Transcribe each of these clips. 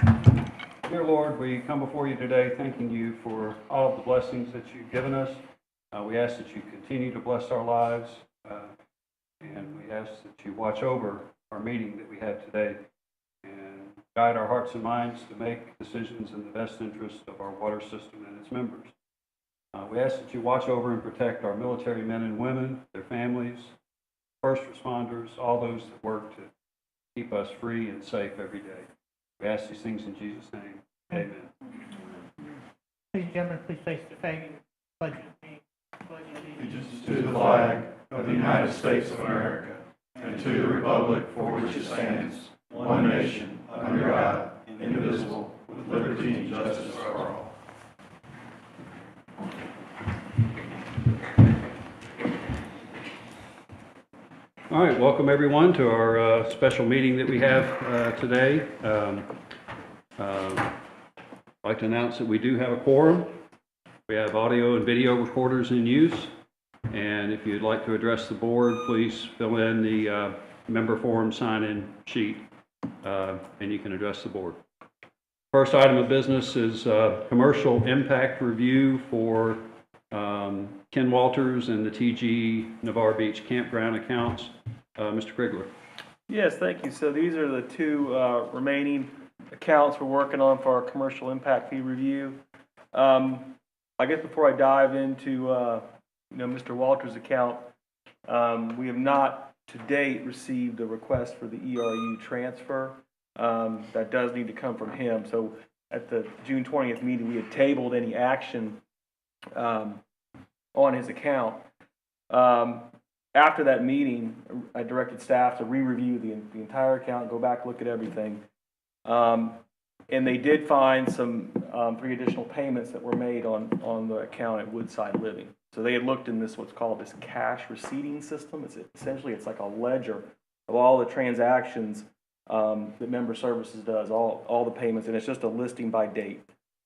Dear Lord, we come before you today thanking you for all of the blessings that you've given us. We ask that you continue to bless our lives, and we ask that you watch over our meeting that we have today and guide our hearts and minds to make decisions in the best interest of our water system and its members. We ask that you watch over and protect our military men and women, their families, first responders, all those that work to keep us free and safe every day. We ask these things in Jesus' name. Amen. Ladies and gentlemen, please face the flag. Pledge allegiance to the flag of the United States of America and to the republic for which it stands, one nation, under God, indivisible, with liberty and justice for all. All right, welcome everyone to our special meeting that we have today. I'd like to announce that we do have a quorum. We have audio and video recorders in use, and if you'd like to address the board, please fill in the member forum sign-in sheet, and you can address the board. First item of business is commercial impact review for Ken Walters and the TG Navarre Beach campground accounts. Mr. Krigler. Yes, thank you. So these are the two remaining accounts we're working on for our commercial impact fee review. I guess before I dive into Mr. Walters' account, we have not to date received a request for the ERU transfer. That does need to come from him. So at the June 20th meeting, we had tabled any action on his account. After that meeting, I directed staff to re-review the entire account, go back, look at everything. And they did find some 3 additional payments that were made on the account at Woodside Living. So they had looked in this, what's called this cash receipting system. It's like a ledger of all the transactions that Member Services does, all the payments, and it's just a listing by date.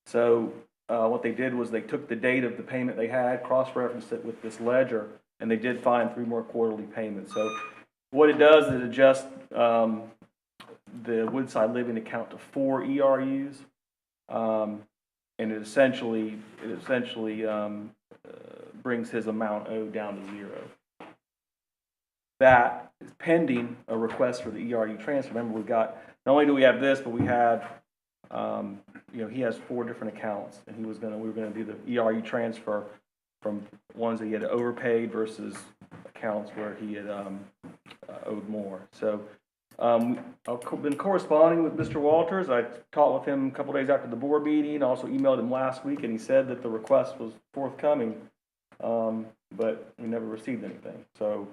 So what they did was they took the date of the payment they had, cross-referenced it with this ledger, and they did find 3 more quarterly payments. So what it does is adjust the Woodside Living account to 4 ERUs, and it essentially brings his amount owed down to 0. That is pending a request for the ERU transfer. Remember, we've got, not only do we have this, but we have, he has 4 different accounts, and we were gonna do the ERU transfer from ones that he had overpaid versus accounts where he had owed more. So I've been corresponding with Mr. Walters. I talked with him a couple days after the board meeting, also emailed him last week, and he said that the request was forthcoming, but we never received anything. So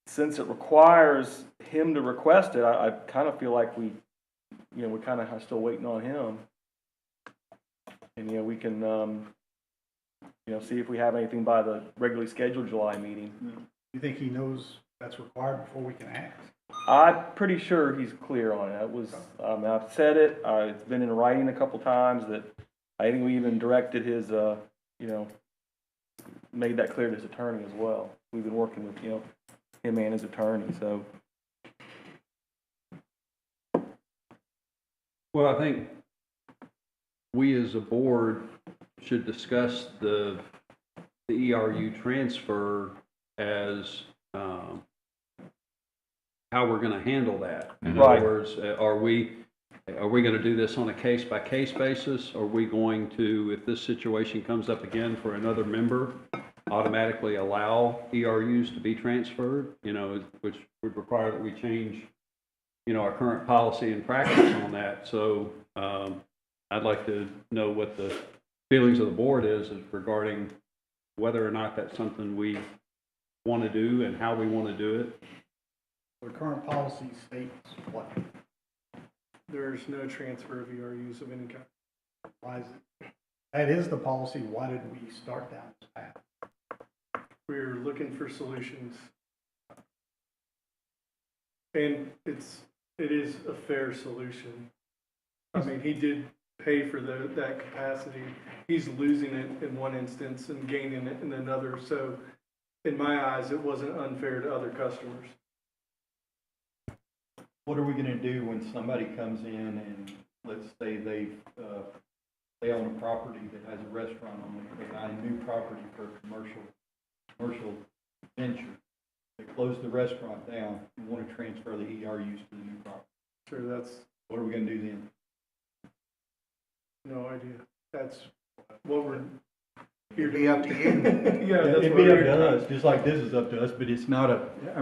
since it requires him to request it, I kind of feel like we kind of are still waiting on him. And, we can, see if we have anything by the regularly scheduled July meeting. You think he knows that's required before we can act? I'm pretty sure he's clear on it. It was, I've said it. It's been in writing a couple times that I think we even directed his, made that clear to his attorney as well. We've been working with, him and his attorney. So, Well, I think we as a board should discuss the ERU transfer as how we're going to handle that. In other words, are we going to do this on a case-by-case basis? Are we going to, if this situation comes up again for another member, automatically allow ERUs to be transferred? Which would require that we change, our current policy and practice on that. So I'd like to know what the feelings of the board is regarding whether or not that's something we want to do and how we want to do it. The current policy states what? There's no transfer of ERUs of any kind. Why is it? That is the policy. Why did we start down this path? We're looking for solutions, and it is a fair solution. I mean, he did pay for that capacity. He's losing it in one instance and gaining it in another. So, in my eyes, it wasn't unfair to other customers. what are we gonna do when somebody comes in and, let's say they own a property that has a restaurant on it, they buy a new property for a commercial venture. They close the restaurant down and want to transfer the ERUs to the new property. Sure, that's What are we gonna do then? no idea. That's what we're here It'd be up to you. Yeah, that's It'd what be up we're to us, just like this is up to us, but it's not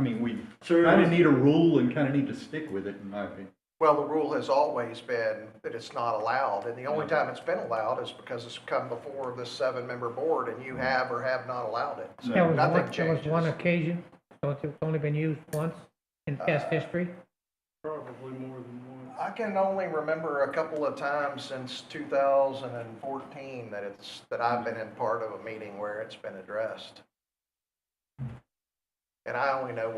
we Sure. kind of need a rule and kind of need to stick with it, in my opinion. Well, the rule has always been that it's not allowed, and the only time it's been allowed is because it's come before this 7-member board, and you have or have not allowed it. So That was nothing one, that was changes. one occasion, so it's only been used once in past history. Probably more than once. I can only remember a couple of times since 2014 that I've been in part of a meeting where it's been addressed. And I only know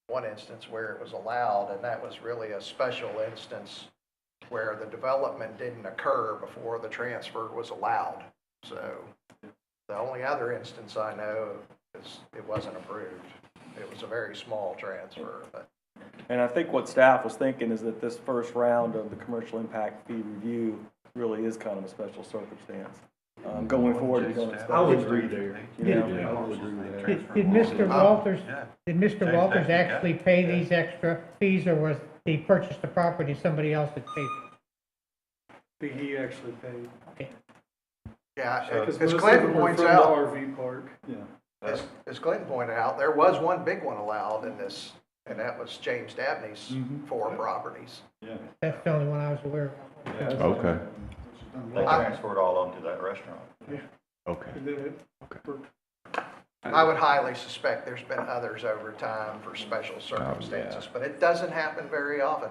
one instance where it was allowed, and that was really a special instance where the development didn't occur before the transfer was allowed. So the only other instance I know is it wasn't approved. It was a very small transfer, but And I think what staff was thinking is that this first round of the commercial impact fee review really is kind of a special circumstance. Going forward, you're going to. I would agree there. You know? Yeah, I would agree with that. Did Mr. Walters, yeah. did Mr. Walters actually pay these extra fees, or was he purchased the property, somebody else had paid? He actually paid. Okay. Yeah, Because as most of Clinton them were points from the out, RV park. Yeah. as Clinton pointed out, there was one big one allowed in this, and that was James Dabney's Mhm. 4 properties. Yeah. That's the only one I was aware of. Okay. They transferred all onto that restaurant. Okay. And then it worked. I would highly suspect there's been others over time for special circumstances, but it doesn't happen very often.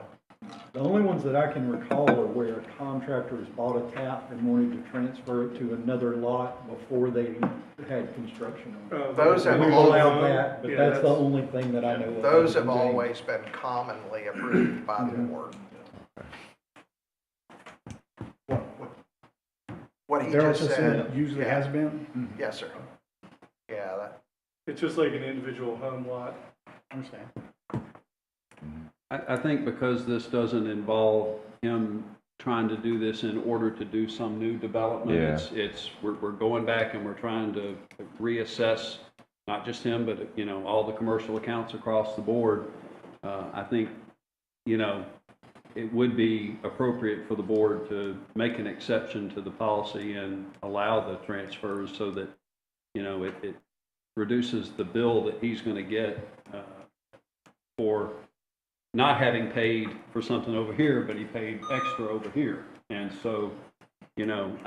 The only ones that I can recall are where contractors bought a tap and wanted to transfer it to another lot before they had construction on it. Those have We've all- allowed that, but Yeah, that's the that's- only thing that I know of. Those have always been commonly approved by the board. What he Darryl just just said. said it usually yeah. has been. Yes, sir. Yeah, that, It's just like an individual home lot. I understand. I think because this doesn't involve him trying to do this in order to do some new development. Yeah. We're going back and we're trying to reassess, not just him, but, you know, all the commercial accounts across the board. I think, you know, it would be appropriate for the board to make an exception to the policy and allow the transfers so that, you know, it reduces the bill that he's going to get for not having paid for something over here, but he paid extra over here. And so, you know,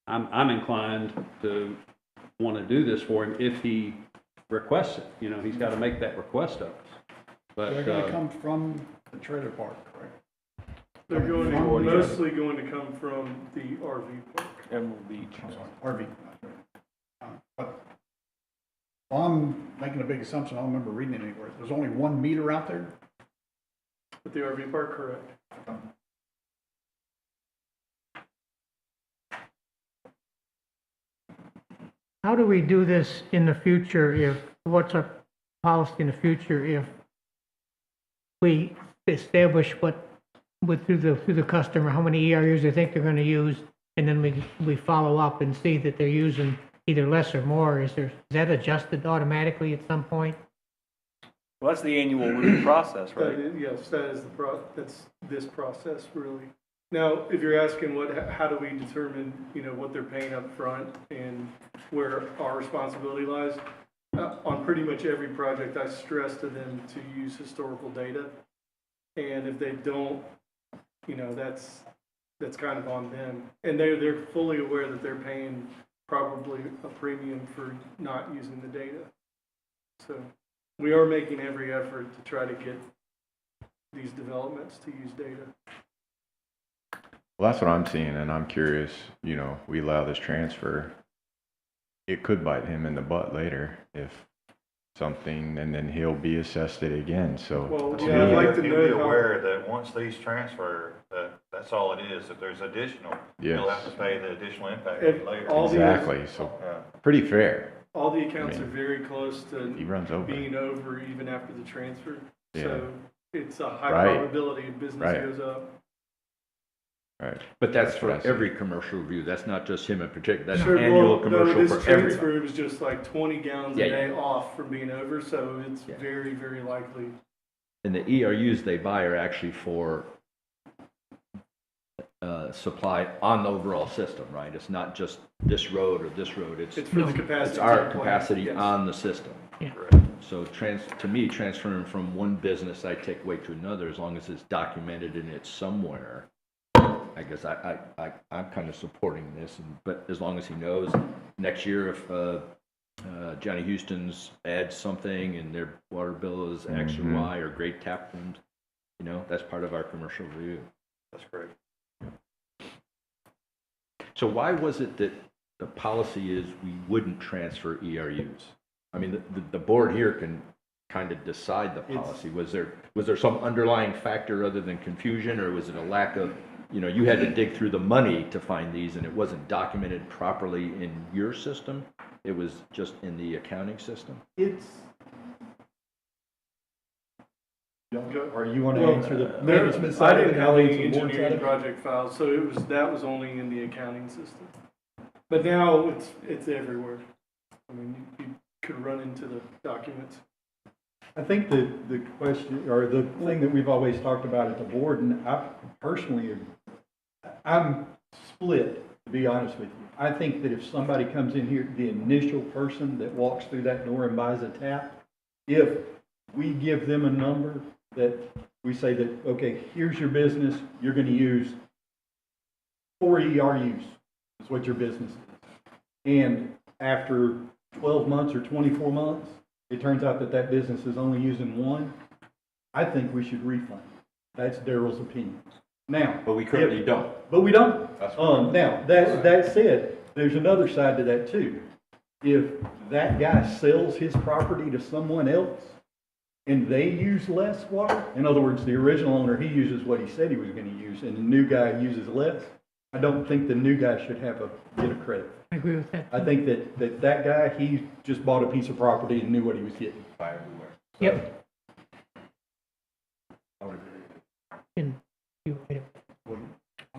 I'm inclined to want to do this for him if he requests it. You know, he's got to make that request of us. But They're gonna come from the trailer park, correct? They're going to, From- mostly going to come from the RV park. Emerald Beach. I'm sorry, RV. But well, I'm making a big assumption, I don't remember reading it anywhere. There's only one meter out there? At the RV park, correct. How do we do this in the future what's our policy in the future if we establish through the customer, how many ERUs they think they're gonna use, and then we follow up and see that they're using either less or more, is that adjusted automatically at some point? Well, that's the annual review process, That right? is, yes, that is that's this process really. Now, if you're asking how do we determine, you know, what they're paying up front and where our responsibility lies, on pretty much every project, I stress to them to use historical data. And if they don't, you know, that's kind of on them. And they're fully aware that they're paying probably a premium for not using the data. So we are making every effort to try to get these developments to use data. Well, that's what I'm seeing, and I'm curious, you know, we allow this transfer. It could bite him in the butt later if something, and then he'll be assessed it again, so. Well, to yeah, I'd me, like to You'll know be how- aware that once these transfer, that's all it is. If there's additional, you'll have to Yes, pay the additional impact If later. all the- exactly, so Yeah. pretty fair. All the accounts I are mean, very close to He runs over. being over even after the transfer. Yeah. So it's a high Right. probability business Right. goes up. Right. But that's That's what I for said. every commercial review, that's not just him in particular, that's Sure, annual well, no, commercial this for everybody. transfer was just like 20 gallons Yeah, a yeah. day off from being over, so it's Yeah. very, very likely. And the ERUs they buy are actually for supply on the overall system, right? It's not just this road or this road, It's for the capacity. it's our of the plant, capacity yes. on the system. Yeah. So to me, transferring from one business I take away to another, as long as it's documented and it's somewhere, I guess I'm kind of supporting this, but as long as he knows, next year if Johnny Houston's adds something and their water bill is X or Mhm. Y or great tap rooms, that's part of our commercial review. That's great. So why was it that the policy is we wouldn't transfer ERUs? I mean, the board here can kind of decide the policy. Was there some underlying factor other than confusion, or was it a lack of, you had to dig through the money to find these and it wasn't documented properly in your system? It was just in the accounting system? It's. Go- Or you want to Well, answer the There- management I side? didn't and have I'll any answer the board side engineering of it? project files, so that was only in the accounting system. But now it's everywhere. I mean, you could run into the documents. I think the question, or the thing that we've always talked about at the board, and I personally, I'm split, to be honest with you. I think that if somebody comes in here, the initial person that walks through that door and buys a tap, if we give them a number that we say that, okay, here's your business, you're gonna use 4 ERUs, is what your business is. And after 12 months or 24 months, it turns out that that business is only using 1, I think we should refund. That's Darrell's opinion. Now. But we currently don't. But we don't. That's Now, that said, there's another side to that too. If that guy sells his property to someone else and they use less water, in other words, the original owner, he uses what he said he was gonna use, and the new guy uses less, I don't think the new guy should get a credit. I agree with that. I think that guy, he just bought a piece of property and knew what he was getting. Yep. I would agree. And you, I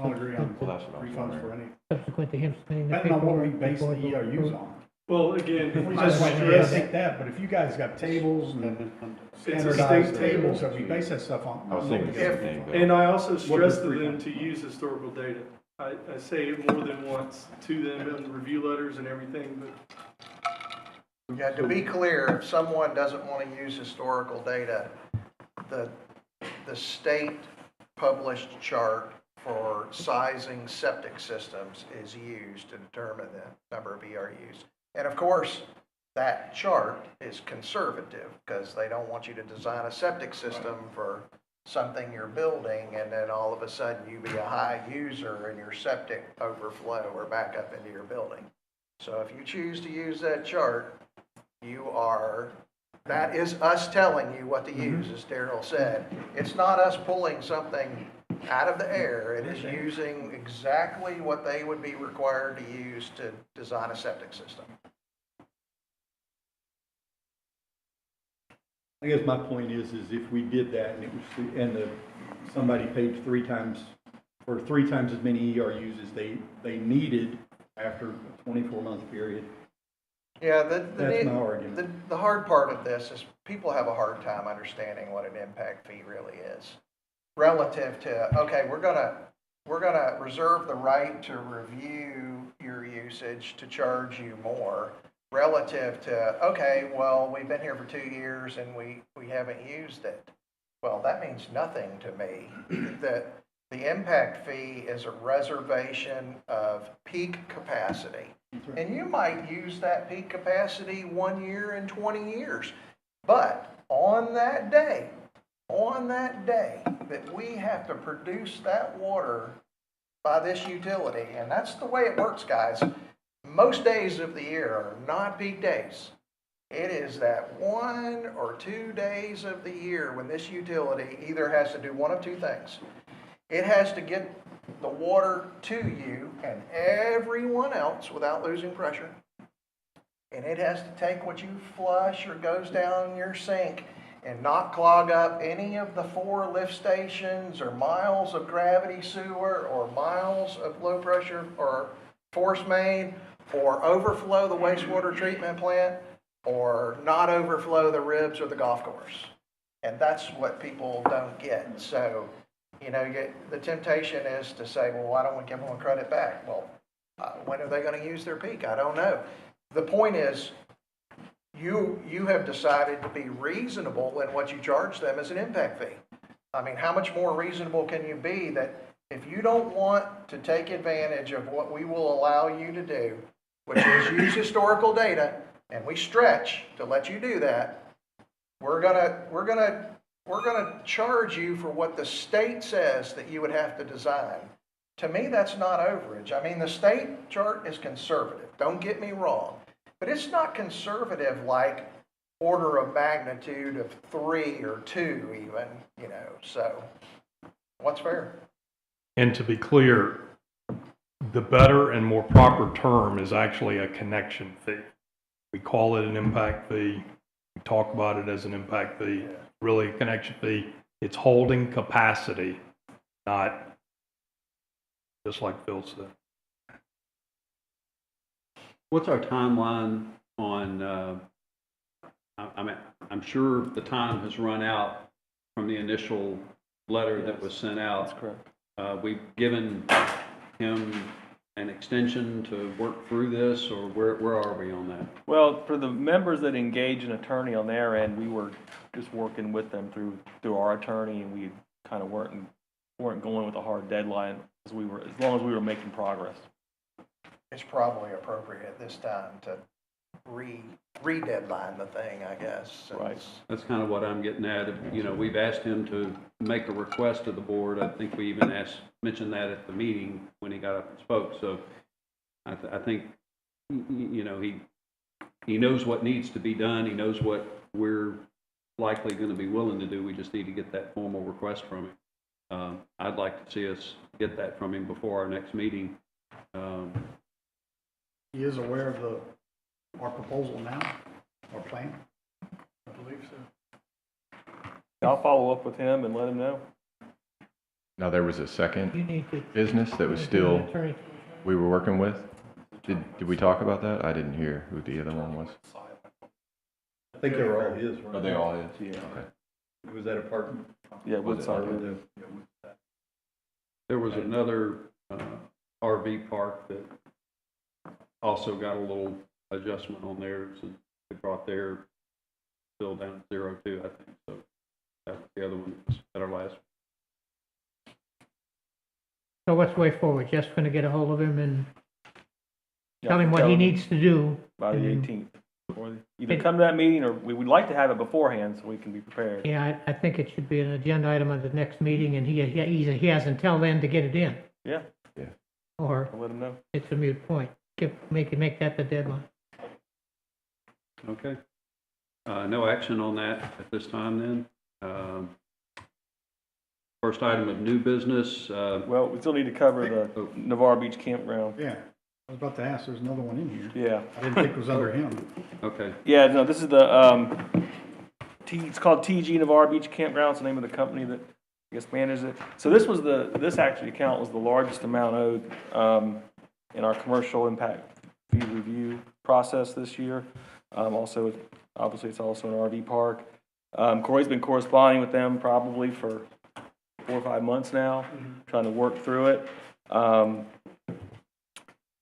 don't agree on Well, that's what I'm refunds wondering. for any, subsequent to him submitting the depending on what we paperwork. base the board will ERUs approve. on. Well, again, We I just went, yeah, stress, take that, but if you guys got tables and It's a standardized state table. tables, if we base that stuff on. I was thinking the same thing, Bill. and I also stress to What is them to use historical data. I say it more than once to them in the review letters and everything, but Yeah, to be clear, if someone doesn't want to use historical data, the state published chart for sizing septic systems is used to determine the number of ERUs. And of course, that chart is conservative because they don't want you to design a septic system for something you're building and then all of a sudden you be a high user and your septic overflow or back up into your building. So if you choose to use that chart, that is us telling you what to use, as Darrell said. It's not us pulling something out of the air. It is using exactly what they would be required to use to design a septic system. I guess my point is if we did that and somebody paid 3 times, for 3 times as many ERUs as they needed after a 24-month period, Yeah, that's my argument. the hard part of this is people have a hard time understanding what an impact fee really is. Relative to, okay, we're gonna reserve the right to review your usage to charge you more. Relative to, okay, well, we've been here for 2 years and we haven't used it. Well, that means nothing to me. The impact fee is a reservation of peak capacity. And you might use that peak capacity 1 year in 20 years. But on that day that we have to produce that water by this utility, and that's the way it works, guys. Most days of the year are not peak days. It is that 1 or 2 days of the year when this utility either has to do one of 2 things. It has to get the water to you and everyone else without losing pressure. And it has to take what you flush or goes down your sink and not clog up any of the 4 lift stations or miles of gravity sewer or miles of low pressure or force main, or overflow the wastewater treatment plant, or not overflow the ribs or the golf course. And that's what people don't get. So, the temptation is to say, well, why don't we give them credit back? Well, when are they going to use their peak? I don't know. The point is, you have decided to be reasonable in what you charge them as an impact fee. I mean, how much more reasonable can you be that if you don't want to take advantage of what we will allow you to do, which is use historical data, and we stretch to let you do that, we're gonna charge you for what the state says that you would have to design. To me, that's not overage. I mean, the state chart is conservative, don't get me wrong, but it's not conservative like order of magnitude of 3 or 2 even, so what's fair? And to be clear, the better and more proper term is actually a connection fee. We call it an impact fee. We talk about it as an impact fee. Really a connection fee. It's holding capacity, not just like Phil said. What's our timeline on, I'm sure the time has run out from the initial letter that was sent out. That's correct. We've given him an extension to work through this, or where are we on that? Well, for the members that engage an attorney on their end, we were just working with them through our attorney, and we kind of weren't going with a hard deadline as long as we were making progress. It's probably appropriate at this time to re-deadline the thing, I guess. Right. That's kind of what I'm getting at. We've asked him to make a request to the board. I think we even mentioned that at the meeting when he got up and spoke. So I think, he knows what needs to be done. He knows what we're likely going to be willing to do. We just need to get that formal request from him. I'd like to see us get that from him before our next meeting. He is aware of our proposal now, our plan? I believe so. I'll follow up with him and let him know. Now, there was a You second need to. business that was still, we were working with. Did we talk about that? I didn't hear who the other one was. I think they were all his, weren't Are they all his? Yeah. Okay. Was that apartment? Yeah, Was it Woodside. There was another RV park that also got a little adjustment on theirs, and they brought their bill down to 0.2, I think. So that's the other one that was at our last. So what's the way forward? Just gonna get a hold of him and tell him what he needs to do? By the and- 18th. Or either come to that meeting, or we would like to have it beforehand so we can be prepared. Yeah, I think it should be an agenda item at the next meeting, and he has until then to get it in, Yeah, or I'll let him know. it's a moot point. Make that the deadline. Okay. No action on that at this time then. First item of new business, Well, we still need to cover the Navarre Beach campground. Yeah, I was about to ask, there's another one in here. Yeah. I didn't think it was under him. okay. Yeah, no, this is the, it's called TG Navarre Beach Campground. It's the name of the company that, I guess, manages it. So this actually account was the largest amount owed, in our commercial impact fee review process this year. Also, obviously, it's also an RV park. Corey's been corresponding with them probably for 4 or 5 months now, trying to work through it.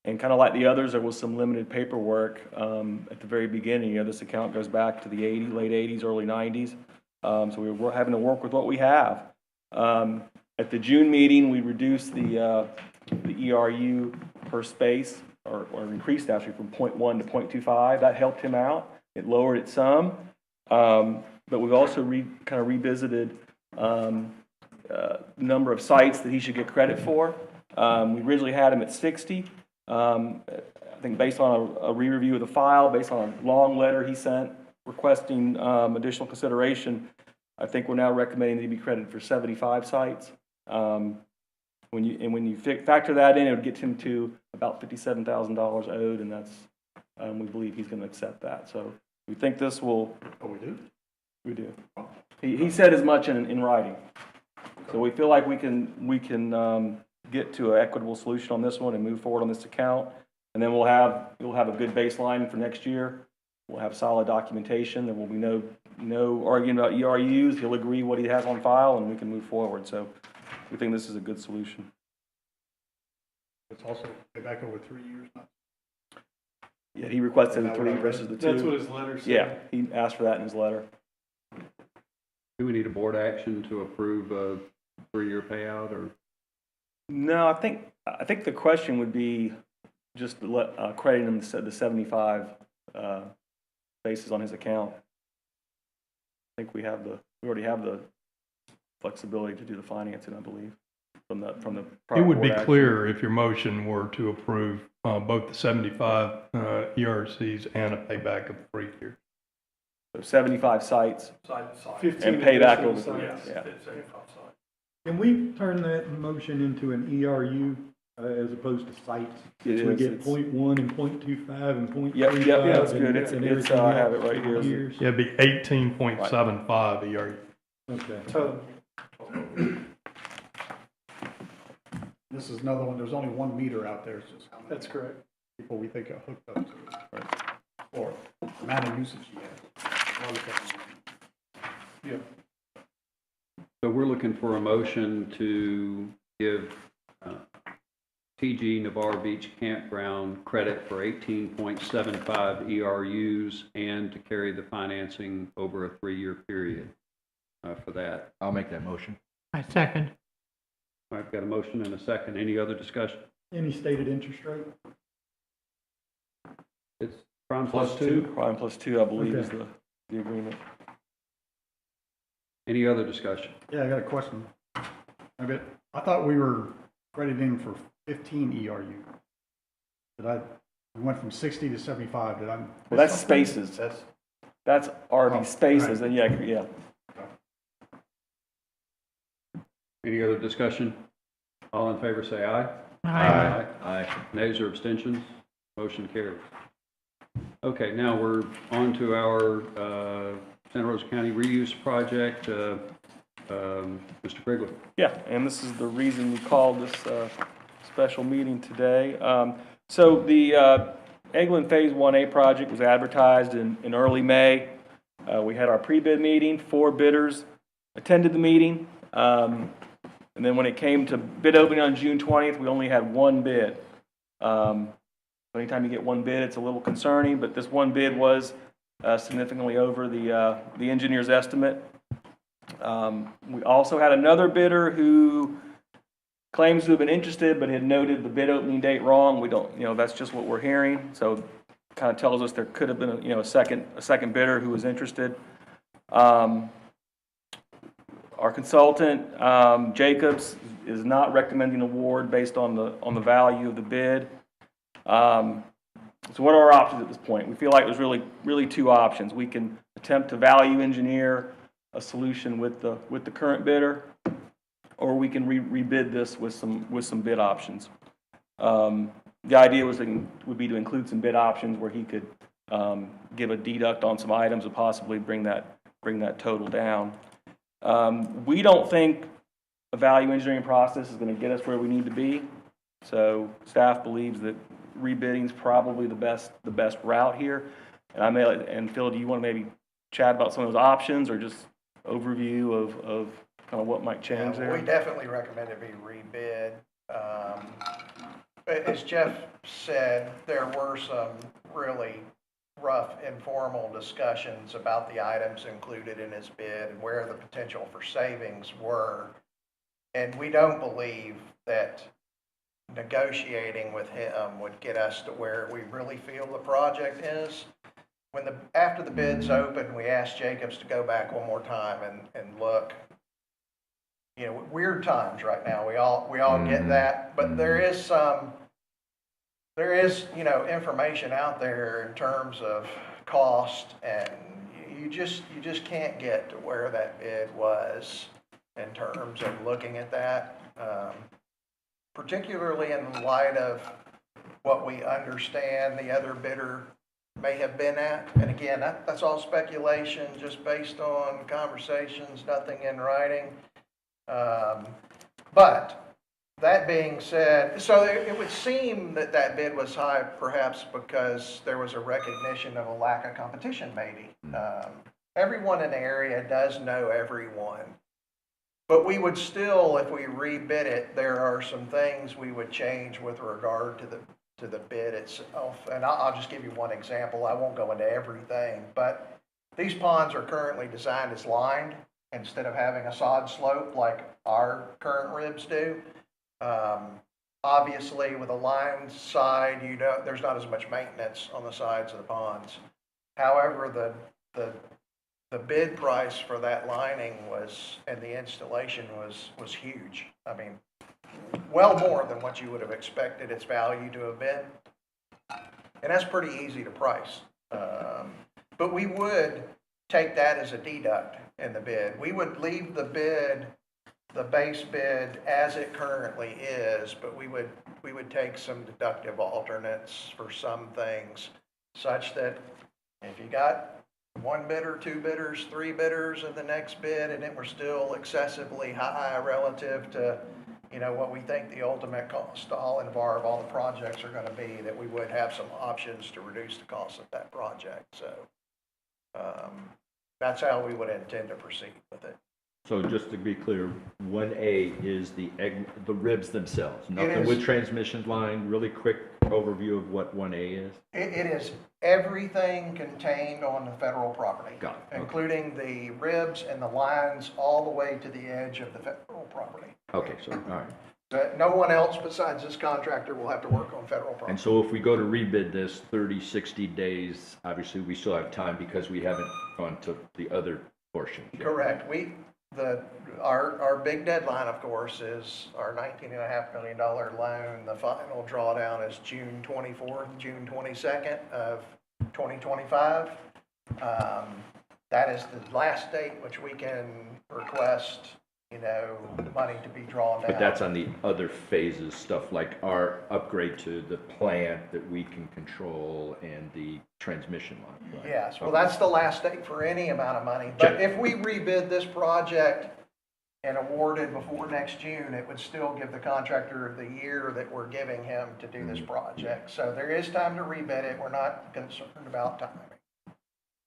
And kind of like the others, there was some limited paperwork at the very beginning. This account goes back to the late 80s, early 90s. So we were having to work with what we have. At the June meeting, we reduced the ERU per space, or increased actually from 0.1 to 0.25. That helped him out. It lowered it some. But we've also kind of revisited number of sites that he should get credit for. We originally had him at 60. I think based on a re-review of the file, based on a long letter he sent requesting additional consideration, I think we're now recommending that he be credited for 75 sites. When you factor that in, it would get him to about $57,000 owed, and that's we believe he's going to accept that. So we think this will. Oh, we do? We do. He said as much in writing. So we feel like we can get to an equitable solution on this one and move forward on this account. And then you'll have a good baseline for next year. We'll have solid documentation. There will be no arguing about ERUs. He'll agree what he has on file, and we can move forward. So we think this is a good solution. It's also back over 3 years, not Yeah, he requested the 3 versus the 2. That's what his letter said. Yeah, he asked for that in his letter. Do we need a board action to approve a 3-year payout, or? No, I think the question would be just crediting him the 75 basis on his account. I think we already have the flexibility to do the financing, I believe, from the prior It would be board action. clear if your motion were to approve both the 75 ERCs and a payback of 3 years. So 75 sites Side to side. 15 and payback additional over 3 sites. years. It's 75 sides. Can we turn that motion into an ERU as opposed to sites? It So we is, get it's- 0.1 and 0.25 and 0.35. Yep, that's good. and It's everything I have it else right here. years? Yeah, it'd be 18.75 ERU. Okay. Total. This is another one, there's only 1 meter out there, it's just how many That's correct. people we think are hooked up to it. Or the amount of usage you have. Yeah. So we're looking for a motion to give TG Navarre Beach Campground credit for 18.75 ERUs and to carry the financing over a 3-year period for that. I'll make that motion. I second. I've got a motion and a second. Any other discussion? Any stated interest rate? It's prime plus 2. Prime plus 2, I believe, is Okay. the agreement. Any other discussion? Yeah, I got a question. I thought we were crediting for 15 ERU. We went from 60 to 75, did I? Well, that's spaces. That's RV Oh, spaces, right. and yeah. Any other discussion? All in favor say aye. Aye. Aye. Nays or abstentions? Motion carries. Okay, now we're on to our Santa Rosa County reuse project. Mr. Quigley. Yeah, and this is the reason we called this special meeting today. So the Eglin Phase 1A project was advertised in early May. We had our pre-bid meeting. 4 bidders attended the meeting. And then when it came to bid opening on June 20th, we only had 1 bid. Anytime you get 1 bid, it's a little concerning, but this 1 bid was significantly over the engineer's estimate. We also had another bidder who claims to have been interested, but had noted the bid opening date wrong. We don't, that's just what we're hearing. So kind of tells us there could have been a second bidder who was interested. Our consultant, Jacobs, is not recommending award based on the value of the bid. So what are our options at this point? We feel like there's really 2 options. We can attempt to value engineer a solution with the current bidder, or we can rebid this with some bid options. The idea would be to include some bid options where he could give a deduct on some items and possibly bring that total down. We don't think a value engineering process is going to get us where we need to be. So staff believes that rebidding is probably the best route here. And Phil, do you want to maybe chat about some of those options or just overview of kind of what might change there? We definitely recommend it be rebid. As Jeff said, there were some really rough informal discussions about the items included in his bid and where the potential for savings were. And we don't believe that negotiating with him would get us to where we really feel the project is. After the bid's open, we asked Jacobs to go back one more time and look. Weird times right now. We all get that, but there is information out there in terms of cost, and you just can't get to where that bid was in terms of looking at that, particularly in light of what we understand the other bidder may have been at. And again, that's all speculation, just based on conversations, nothing in writing. But that being said, so it would seem that that bid was high perhaps because there was a recognition of a lack of competition maybe. Everyone in the area does know everyone. But we would still, if we rebid it, there are some things we would change with regard to the bid itself. And I'll just give you one example. I won't go into everything, but these ponds are currently designed as lined instead of having a sod slope like our current ribs do. Obviously, with a lined side, there's not as much maintenance on the sides of the ponds. However, the bid price for that lining and the installation was huge. I mean, well more than what you would have expected its value to have been. And that's pretty easy to price. But we would take that as a deduct in the bid. We would leave the base bid as it currently is, but we would take some deductive alternates for some things, such that if you got one bidder, two bidders, three bidders in the next bid, and it were still excessively high relative to, what we think the ultimate cost to all involve, all the projects are going to be, that we would have some options to reduce the cost of that project. So that's how we would intend to proceed with it. So just to be clear, 1A is the ribs themselves, nothing with transmission line. Really quick overview of what 1A is. It is everything contained on the federal property, Got it. Okay. Including the ribs and the lines all the way to the edge of the federal property. Okay, so, all right. But no one else besides this contractor will have to work on federal property. And so if we go to rebid this 30, 60 days, obviously we still have time because we haven't gone to the other portion. Correct. Our big deadline, of course, is our $19.5 million loan. The final drawdown is June 24th, June 22nd of 2025. That is the last date which we can request, money to be drawn down. But that's on the other phases, stuff like our upgrade to the plant that we can control and the transmission line. Right? Yes, well, that's the last date for any amount of money. But if we rebid this project and awarded before next June, it would still give the contractor the year that we're giving him to do this project. So there is time to rebid it. We're not concerned about timing.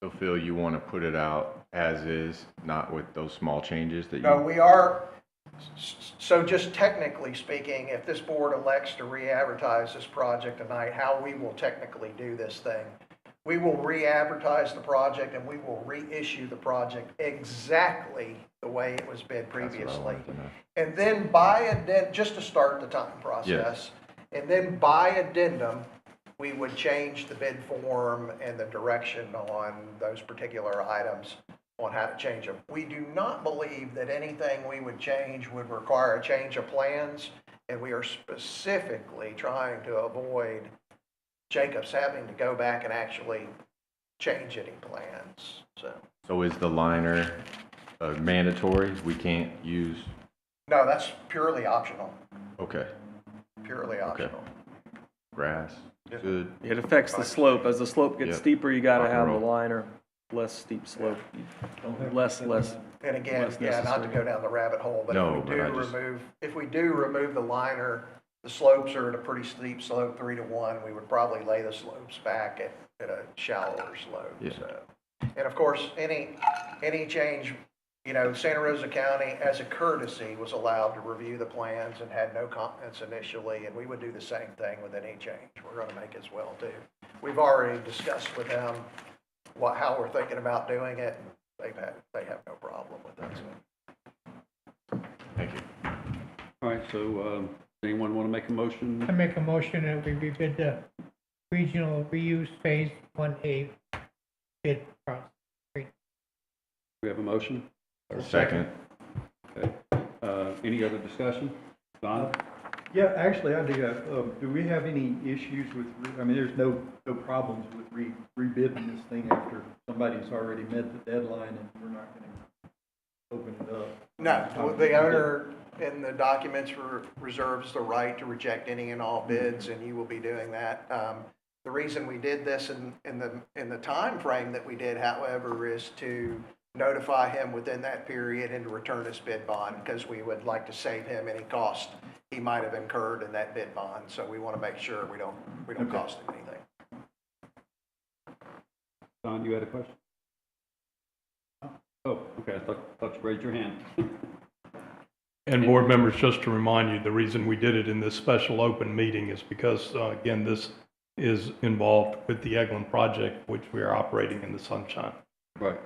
So Phil, you want to put it out as is, not with those small changes that you? No, we are. So just technically speaking, if this board elects to re-advertise this project tonight, how we will technically do this thing, we will re-advertise the project and we will reissue the project exactly the way it was bid previously. And then just to start the time process, yes. And then by addendum, we would change the bid form and the direction on those particular items on how to change them. We do not believe that anything we would change would require a change of plans, and we are specifically trying to avoid Jacobs having to go back and actually change any plans. So is the liner mandatory? We can't use? No, that's purely optional. Okay. Purely optional. Okay. Grass. Good. It affects the slope. As the slope gets steeper, you got to have the liner. Less steep slope, less. And again, not to go down the rabbit hole, but if we do remove the liner, the slopes are at a pretty steep slope, 3-to-1. We would probably lay the slopes back at a shallower slope. Yeah. So, and of course, any change, Santa Rosa County, as a courtesy, was allowed to review the plans and had no comments initially, and we would do the same thing with any change we're going to make as well too. We've already discussed with them how we're thinking about doing it, and they have no problem with that. So. Thank you. All right, so anyone want to make a motion? I make a motion that we rebid the regional reuse phase 1A bid process. We have a motion? Second. Okay. Any other discussion? Don? Yeah, actually, I do have, do we have any issues with, there's no problems with rebidding this thing after somebody's already met the deadline and we're not going to open it up? No, the owner in the documents reserves the right to reject any and all bids, and you will be doing that. The reason we did this in the time frame that we did, however, is to notify him within that period and to return his bid bond, because we would like to save him any cost he might have incurred in that bid bond. So we want to make sure we don't cost him anything. Don, you had a question? Oh, okay, I thought you raised your hand. And board members, just to remind you, the reason we did it in this special open meeting is because, again, this is involved with the Eglin project, which we are operating in the sunshine. Right.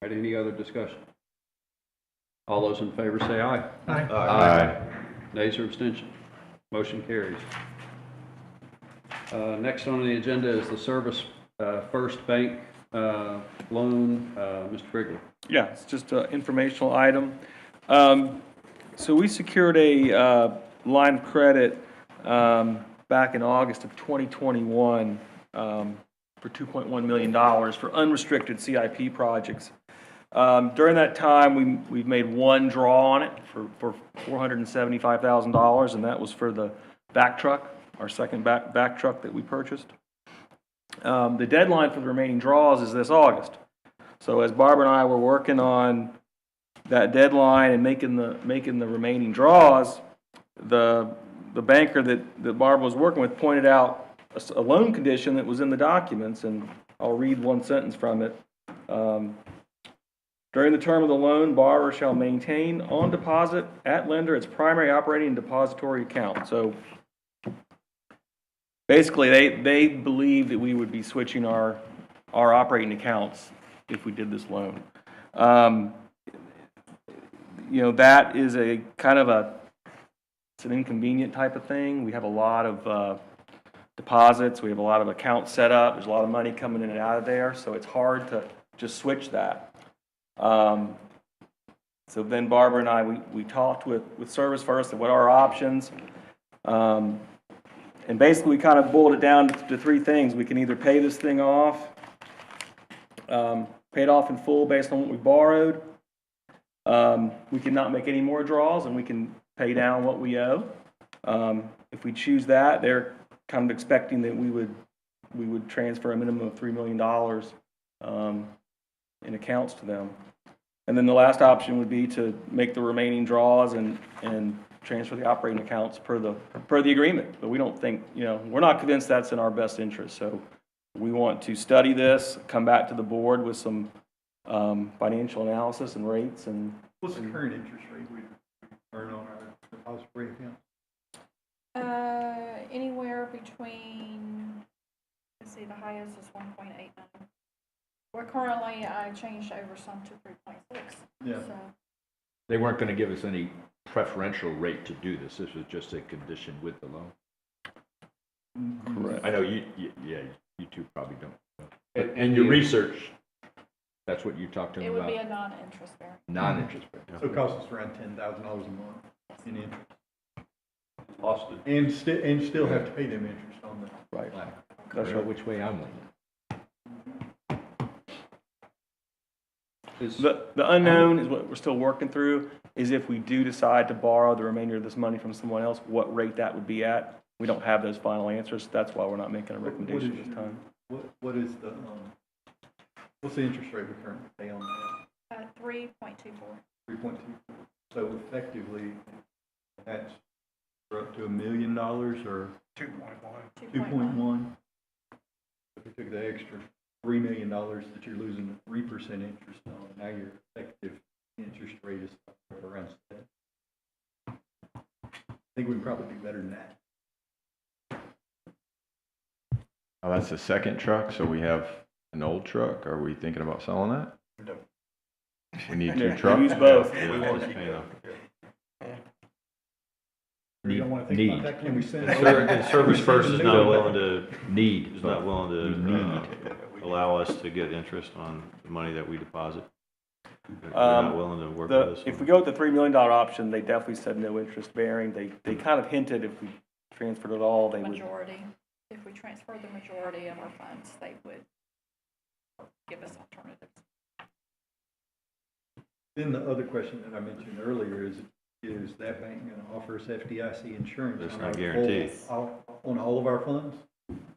Right, any other discussion? All those in favor say aye. Aye. Aye. Nays or abstention? Motion carries. Next on the agenda is the Service First Bank loan. Mr. Brigley. Yeah, it's just an informational item. So we secured a line of credit back in August of 2021 for $2.1 million for unrestricted CIP projects. During that time, we've made one draw on it for $475,000, and that was for the back truck, our second back truck that we purchased. The deadline for the remaining draws is this August. So as Barbara and I were working on that deadline and making the remaining draws, the banker that Barbara was working with pointed out a loan condition that was in the documents, and I'll read one sentence from it. During the term of the loan, borrower shall maintain on deposit at lender its primary operating and depository account. So basically, they believe that we would be switching our operating accounts if we did this loan. That is a kind of it's an inconvenient type of thing. We have a lot of deposits. We have a lot of accounts set up. There's a lot of money coming in and out of there, so it's hard to just switch that. So then Barbara and I, we talked with Service First and what are our options. And basically we kind of boiled it down to three things. We can either pay this thing off, pay it off in full based on what we borrowed. We can not make any more draws, and we can pay down what we owe. If we choose that, they're kind of expecting that we would transfer a minimum of $3 million in accounts to them. And then the last option would be to make the remaining draws and transfer the operating accounts per the agreement. But we don't think, we're not convinced that's in our best interest. So we want to study this, come back to the board with some financial analysis and rates. And what's the current interest rate we earn on our depository account? Anywhere between, let's see, the highest is 1.89. Well, currently, I changed over some to 3.6. Yeah. So. They weren't going to give us any preferential rate to do this. This was just a condition with the loan. Correct. I know you two probably don't. And your research, that's what you talked to them about. It would be a non-interest bearing. Non-interest bearing. So it costs us around $10,000 a month in interest. Austin. And still have to pay them interest on the right. line. That's right. Which way I'm leaning. The unknown is what we're still working through, is if we do decide to borrow the remainder of this money from someone else, what rate that would be at. We don't have those final answers. That's why we're not making a recommendation this time. What is what's the interest rate we currently pay on that? 3.24. 3.24. So effectively, that's up to $1 million or 2.1. 2.1. If we took the extra $3 million that you're losing 3% interest on, now your effective interest rate is around 7. I think we can probably do better than that. Oh, that's the second truck, so we have an old truck. Are we thinking about selling that? No. We need two trucks? Use both. We want to keep it. You don't want to think about that? Can we send it? Service First is not willing to, Need. is not willing to Need. allow us to get interest on the money that we deposit. They're not willing to work with us. If we go with the $3 million option, they definitely said no interest bearing. They kind of hinted if we transferred it all, they would. Majority. If we transfer the majority of our funds, they would give us alternatives. Then the other question that I mentioned earlier is that bank going to offer us FDIC insurance? That's on not our guaranteed. on all of our funds?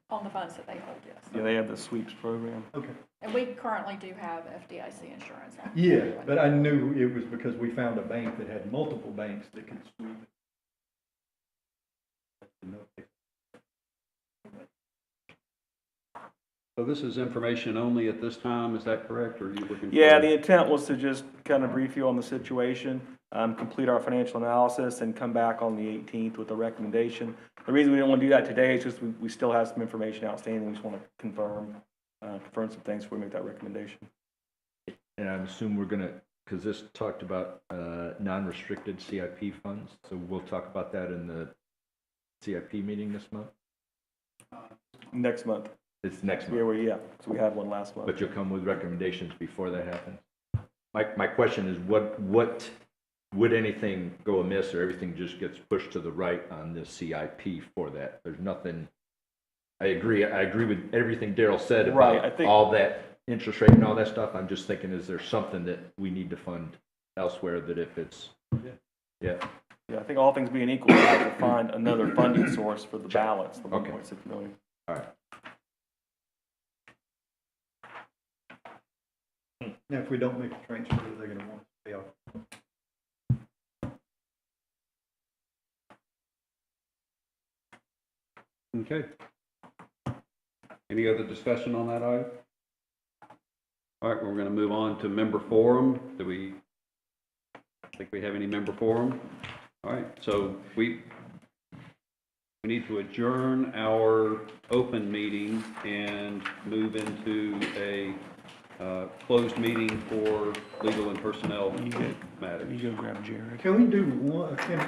on the funds that they hold, yes. Yeah, they have the sweeps program. Okay. And we currently do have FDIC insurance on. Yeah, but I knew it was because we found a bank that had multiple banks that could sweep it. So this is information only at this time, is that correct, or are you looking for? Yeah, the intent was to just kind of brief you on the situation, complete our financial analysis, and come back on the 18th with a recommendation. The reason we didn't want to do that today is just we still have some information outstanding. We just want to confirm some things before we make that recommendation. And I assume we're gonna, because this talked about non-restricted CIP funds, so we'll talk about that in the CIP meeting this month? Next month. It's next Yeah, month, so we had one last month. but you'll come with recommendations before that happens? My question is, what would anything go amiss, or everything just gets pushed to the right on this CIP for that? There's nothing, I agree with everything Daryl said Right, about I think- all that interest rate and all that stuff. I'm just thinking, is there something that we need to fund elsewhere that if it's, yeah. Yeah, I think all things being equal, we have to find another funding source for the balance, the Okay. 1.6 million. All right. Now, if we don't make a transfer, they're gonna want to pay off. Okay. Any other discussion on that item? All right, we're going to move on to member forum. Do we think we have any member forum? All right, so we need to adjourn our open meeting and move into a closed meeting for legal and personnel matters. You go grab Jared. Can we do one, can